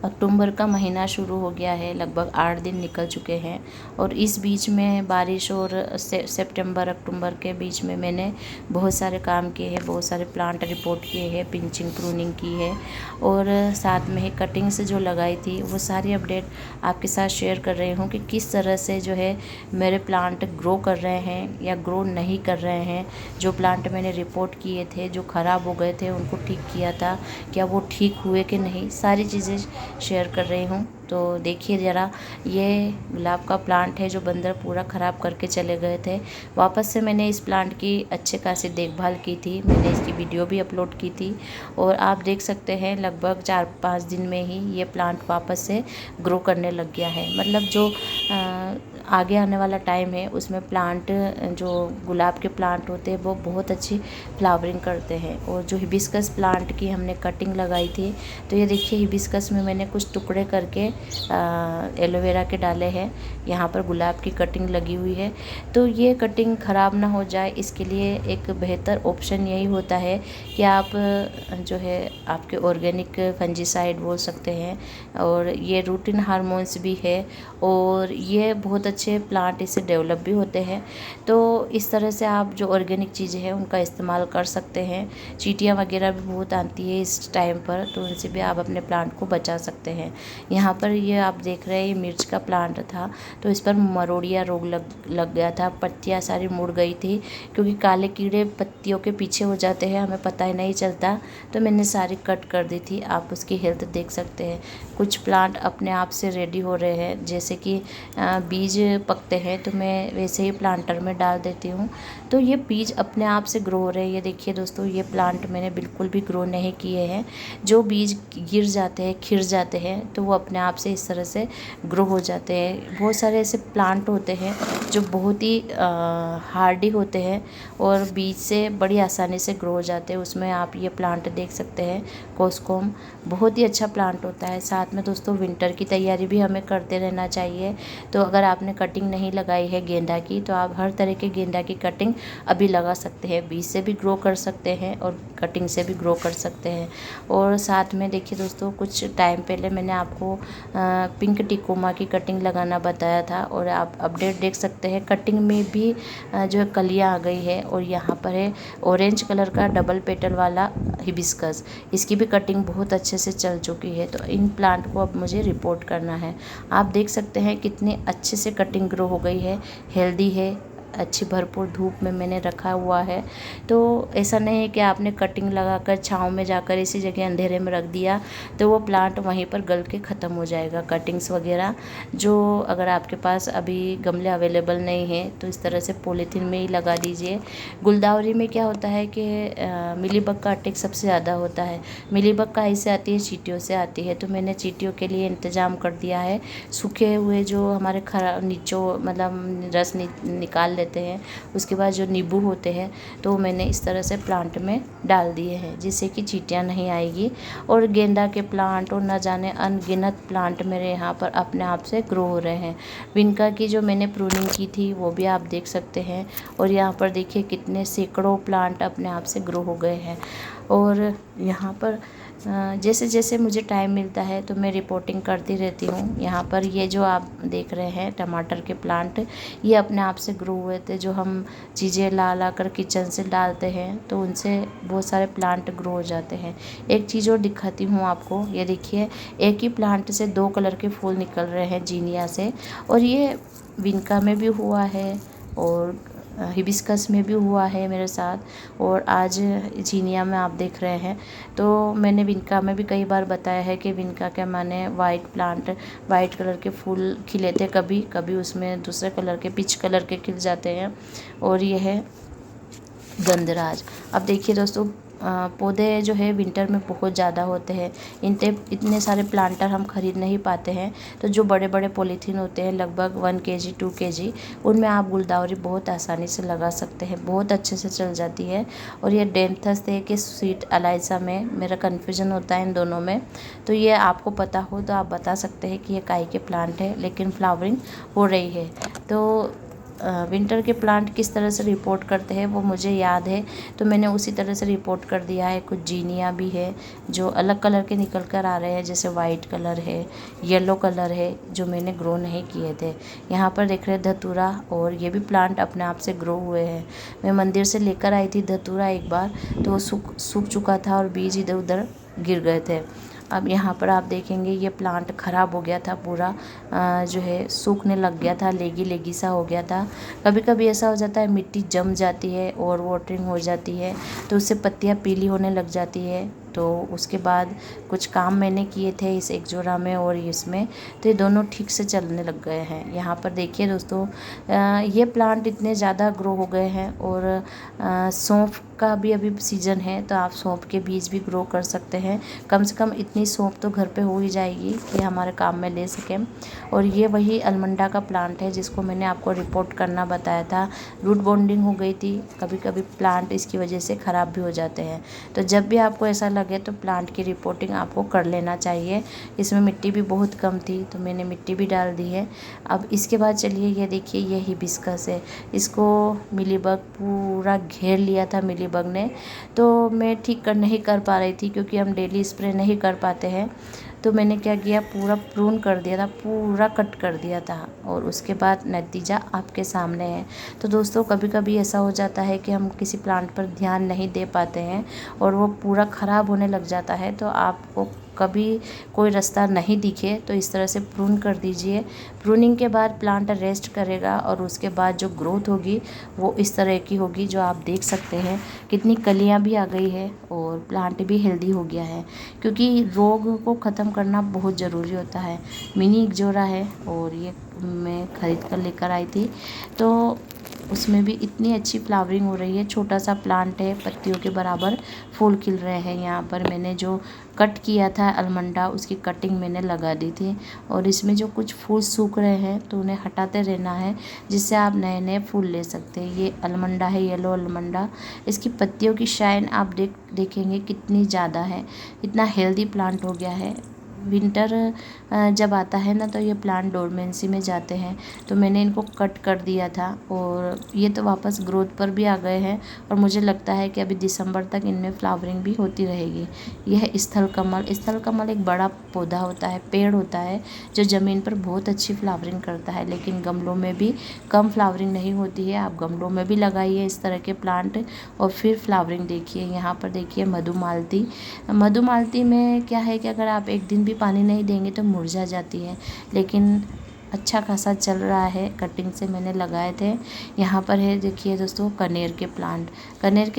अक्टूबर का महीना शुरू हो गया है, लगभग 8 दिन निकल चुके हैं और इस बीच में बारिश और सितंबर अक्टूबर के बीच में मैंने बहुत सारे काम किए हैं, बहुत सारे प्लांट रिपोर्ट किए हैं, पिंचिंग प्रूनिंग की है और साथ में ही कटिंग से जो लगाई थी वो सारी अपडेट आपके साथ शेयर कर रही हूँ कि किस तरह से जो है मेरे प्लांट ग्रो कर रहे हैं या ग्रो नहीं कर रहे हैं। जो प्लांट मैंने रिपोर्ट किए थे, जो ख़राब हो गए थे, उनको ठीक किया था, क्या वो ठीक हुए कि नहीं, सारी चीज़ें शेयर कर रही हूँ। तो देखिए ज़रा, ये गुलाब का प्लांट है जो बंदर पूरा ख़राब करके चले गए थे। वापस से मैंने इस प्लांट की अच्छे खासी देखभाल की थी, मैंने इसकी वीडियो भी अपलोड की थी और आप देख सकते हैं लगभग 4-5 दिन में ही ये प्लांट वापस से ग्रो करने लग गया है। मतलब जो आगे आने वाला टाइम है उसमें प्लांट, जो गुलाब के प्लांट होते हैं वो बहुत अच्छी फ्लावरिंग करते हैं। और जो हिबिस्कस प्लांट की हमने कटिंग लगाई थी, तो ये देखिए हिबिस्कस में मैंने कुछ टुकड़े करके एलोवेरा के डाले हैं, यहाँ पर गुलाब की कटिंग लगी हुई है। तो ये कटिंग ख़राब ना हो जाए, इसके लिए एक बेहतर ऑप्शन यही होता है कि आप जो है आपके ऑर्गेनिक फंजीसाइड बोल सकते हैं और ये रूटिन हार्मोन्स भी है और ये बहुत अच्छे प्लांट इससे डेवलप भी होते हैं। तो इस तरह से आप जो ऑर्गेनिक चीज़ें हैं उनका इस्तेमाल कर सकते हैं। चींटियाँ वगैरह भी बहुत आती है इस टाइम पर, तो उनसे भी आप अपने प्लांट को बचा सकते हैं। यहाँ पर ये आप देख रहे हैं ये मिर्च का प्लांट था, तो इस पर मरोड़िया रोग लग गया था, पत्तियाँ सारी मुड़ गई थी क्योंकि काले कीड़े पत्तियों के पीछे हो जाते हैं, हमें पता ही नहीं चलता। तो मैंने सारी कट कर दी थी, आप उसकी हेल्थ देख सकते हैं। कुछ प्लांट अपने आप से रेडी हो रहे हैं, जैसे कि बीज पकते हैं तो मैं वैसे ही प्लांटर में डाल देती हूँ, तो ये बीज अपने आप से ग्रो हो रहे हैं। ये देखिए दोस्तों, ये प्लांट मैंने बिल्कुल भी ग्रो नहीं किए हैं। जो बीज गिर जाते हैं, खिर जाते हैं, तो वो अपने आप से इस तरह से ग्रो हो जाते हैं। बहुत सारे ऐसे प्लांट होते हैं जो बहुत ही हार्डी होते हैं और बीज से बड़ी आसानी से ग्रो हो जाते हैं। उसमें आप ये प्लांट देख सकते हैं, कोस्कोम बहुत ही अच्छा प्लांट होता है। साथ में दोस्तों विंटर की तैयारी भी हमें करते रहना चाहिए। तो अगर आपने कटिंग नहीं लगाई है गेंदा की, तो आप हर तरह के गेंदा की कटिंग अभी लगा सकते हैं। बीज से भी ग्रो कर सकते हैं और कटिंग से भी ग्रो कर सकते हैं। और साथ में देखिए दोस्तों, कुछ टाइम पहले मैंने आपको पिंक टिकोमा की कटिंग लगाना बताया था और आप अपडेट देख सकते हैं। कटिंग में भी जो है कलियाँ आ गई है और यहाँ पर है ऑरेंज कलर का डबल पेटल वाला हिबिस्कस, इसकी भी कटिंग बहुत अच्छे से चल चुकी है। तो इन प्लांट को अब मुझे रिपोर्ट करना है। आप देख सकते हैं कितने अच्छे से कटिंग ग्रो हो गई है, हेल्दी है, अच्छी भरपूर धूप में मैंने रखा हुआ है। तो ऐसा नहीं है कि आपने कटिंग लगाकर छाँव में जाकर इसी जगह अंधेरे में रख दिया तो वो प्लांट वहीं पर गल के ख़त्म हो जाएगा। कटिंग्स वगैरह जो अगर आपके पास अभी गमले अवेलेबल नहीं हैं तो इस तरह से पॉलीथीन में ही लगा दीजिए। गुलदावरी में क्या होता है कि मिलीबग का अटैक सबसे ज़्यादा होता है। मिलीबग कहाँ से आती है? चींटियों से आती है। तो मैंने चींटियों के लिए इंतज़ाम कर दिया है। सूखे हुए जो हमारे नीचों मतलब रस निकाल लेते हैं, उसके बाद जो नींबू होते हैं तो मैंने इस तरह से प्लांट में डाल दिए हैं जिससे कि चींटियाँ नहीं आएगी। और गेंदा के प्लांट और न जाने अनगिनत प्लांट मेरे यहाँ पर अपने आप से ग्रो हो रहे हैं। विनका की जो मैंने प्रूनिंग की थी वो भी आप देख सकते हैं। और यहाँ पर देखिए कितने सैकड़ों प्लांट अपने आप से ग्रो हो गए हैं। और यहाँ पर जैसे जैसे मुझे टाइम मिलता है तो मैं रिपोर्टिंग करती रहती हूँ। यहाँ पर ये जो आप देख रहे हैं टमाटर के प्लांट, ये अपने आप से ग्रो हुए थे। जो हम चीज़ें ला कर किचन से डालते हैं तो उनसे बहुत सारे प्लांट ग्रो हो जाते हैं। एक चीज़ और दिखाती हूँ आपको, ये देखिए एक ही प्लांट से 2 कलर के फूल निकल रहे हैं जीनिया से। और ये विनका में भी हुआ है और हिबिस्कस में भी हुआ है मेरे साथ, और आज जीनिया में आप देख रहे हैं। तो मैंने विनका में भी कई बार बताया है कि विनका के माने वाइट प्लांट, वाइट कलर के फूल खिले थे, कभी कभी उसमें दूसरे कलर के पीच कलर के खिल जाते हैं। और ये है गंधराज। अब देखिए दोस्तों, पौधे जो है विंटर में बहुत ज़्यादा होते हैं। इतने सारे प्लांटर हम खरीद नहीं पाते हैं। तो जो बड़े बड़े पॉलीथीन होते हैं लगभग 1 kg 2 kg, उनमें आप गुलदावरी बहुत आसानी से लगा सकते हैं, बहुत अच्छे से चल जाती है। और ये डेंथस है कि स्वीट अलाइजा में मेरा कन्फ्यूजन होता है इन दोनों में। तो ये आपको पता हो तो आप बता सकते हैं कि ये काई के प्लांट है, लेकिन फ्लावरिंग हो रही है। तो विंटर के प्लांट किस तरह से रिपोर्ट करते हैं वो मुझे याद है, तो मैंने उसी तरह से रिपोर्ट कर दिया है। कुछ जीनिया भी है जो अलग कलर के निकल कर आ रहे हैं, जैसे वाइट कलर है, येलो कलर है, जो मैंने ग्रो नहीं किए थे। यहाँ पर देख रहे हैं धतूरा, और ये भी प्लांट अपने आप से ग्रो हुए हैं। मैं मंदिर से लेकर आई थी धतूरा एक बार, तो वो सूख चुका था और बीज इधर उधर गिर गए थे। अब यहाँ पर आप देखेंगे ये प्लांट ख़राब हो गया था पूरा, जो है सूखने लग गया था, लेगी लेगी सा हो गया था। कभी कभी ऐसा हो जाता है मिट्टी जम जाती है और वाटरिंग हो जाती है, तो उससे पत्तियाँ पीली होने लग जाती है। तो उसके बाद कुछ काम मैंने किए थे इस एक जोड़ा में और इसमें, तो ये दोनों ठीक से चलने लग गए हैं। यहाँ पर देखिए दोस्तों, ये प्लांट इतने ज़्यादा ग्रो हो गए हैं। और सौंफ का भी अभी सीज़न है, तो आप सौंफ के बीज भी ग्रो कर सकते हैं। कम से कम इतनी सौंफ तो घर पे हो ही जाएगी कि हमारे काम में ले सकें। और ये वही अलमंडा का प्लांट है जिसको मैंने आपको रिपोर्ट करना बताया था। रूट बॉन्डिंग हो गई थी, कभी कभी प्लांट इसकी वजह से ख़राब भी हो जाते हैं। तो जब भी आपको ऐसा लगे तो प्लांट की रिपोर्टिंग आपको कर लेना चाहिए। इसमें मिट्टी भी बहुत कम थी, तो मैंने मिट्टी भी डाल दी है। अब इसके बाद चलिए, ये देखिए ये हिबिस्कस है। इसको मिलीबग पूरा घेर लिया था मिलीबग ने, तो मैं ठीक नहीं कर पा रही थी क्योंकि हम डेली स्प्रे नहीं कर पाते हैं। तो मैंने क्या किया, पूरा प्रून कर दिया था, पूरा कट कर दिया था, और उसके बाद नतीजा आपके सामने है। तो दोस्तों कभी कभी ऐसा हो जाता है कि हम किसी प्लांट पर ध्यान नहीं दे पाते हैं और वो पूरा ख़राब होने लग जाता है। तो आपको कभी कोई रास्ता नहीं दिखे तो इस तरह से प्रून कर दीजिए। प्रूनिंग के बाद प्लांट रेस्ट करेगा और उसके बाद जो ग्रोथ होगी वो इस तरह की होगी, जो आप देख सकते हैं कितनी कलियां भी आ गई है और प्लांट भी हेल्दी हो गया है। क्योंकि रोग को ख़त्म करना बहुत ज़रूरी होता है। मिनी एक जोड़ा है और ये मैं ख़रीद कर लेकर आई थी, तो उसमें भी इतनी अच्छी फ्लावरिंग हो रही है। छोटा सा प्लांट है, पत्तियों के बराबर फूल खिल रहे हैं। यहाँ पर मैंने जो कट किया था अलमंडा, उसकी कटिंग मैंने लगा दी थी, और इसमें जो कुछ फूल सूख रहे हैं तो उन्हें हटाते रहना है, जिससे आप नए नए फूल ले सकते हैं। ये अलमंडा है, येलो अलमंडा। इसकी पत्तियों की शाइन आप देखेंगे कितनी ज़्यादा है। इतना हेल्दी प्लांट हो गया है। विंटर जब आता है ना, तो ये प्लांट डोरमेंसी में जाते हैं, तो मैंने इनको कट कर दिया था और ये तो वापस ग्रोथ पर भी आ गए हैं। और मुझे लगता है कि अभी दिसंबर तक इनमें फ्लावरिंग भी होती रहेगी। यह स्थल कमल एक बड़ा पौधा होता है, पेड़ होता है, जो ज़मीन पर बहुत अच्छी फ्लावरिंग करता है, लेकिन गमलों में भी कम फ्लावरिंग नहीं होती है। आप गमलों में भी लगाइए इस तरह के प्लांट और फिर फ्लावरिंग देखिए। यहाँ पर देखिए मधुमालती में क्या है कि अगर आप एक दिन भी पानी नहीं देंगे तो मुरझा जाती है, लेकिन अच्छा खासा चल रहा है। कटिंग से मैंने लगाए थे। यहाँ पर है देखिए दोस्तों कनेर के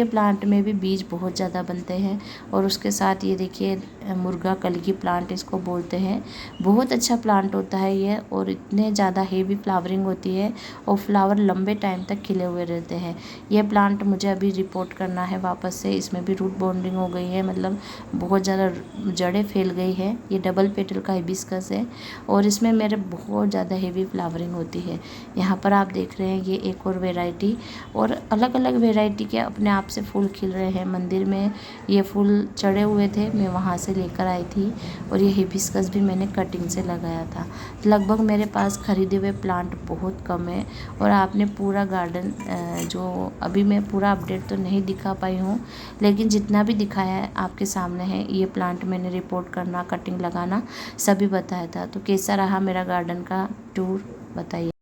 प्लांट में भी बीज बहुत ज़्यादा बनते हैं। और उसके साथ ये देखिए मुर्गा कलगी प्लांट इसको बोलते हैं। बहुत अच्छा प्लांट होता है ये, और इतने ज़्यादा हेवी फ्लावरिंग होती है और फ्लावर लंबे टाइम तक खिले हुए रहते हैं। ये प्लांट मुझे अभी रिपोर्ट करना है वापस से। इसमें भी रूट बॉन्डिंग हो गई है, मतलब बहुत ज़्यादा जड़ें फैल गई है। ये डबल पेटल का हिबिस्कस है और इसमें मेरे बहुत ज़्यादा हेवी फ्लावरिंग होती है। यहाँ पर आप देख रहे हैं ये एक और वैरायटी, और अलग अलग वैरायटी के अपने आप से फूल खिल रहे हैं। मंदिर में ये फूल चढ़े हुए थे, मैं वहाँ से लेकर आई थी, और ये हिबिस्कस भी मैंने कटिंग से लगाया था। लगभग मेरे पास खरीदे हुए प्लांट बहुत कम है, और आपने पूरा गार्डन जो अभी मैं पूरा अपडेट तो नहीं दिखा पाई हूँ, लेकिन जितना भी दिखाया है आपके सामने है। ये प्लांट मैंने रिपोर्ट करना, कटिंग लगाना सभी बताया था। तो कैसा रहा मेरा गार्डन का टूर बताइए।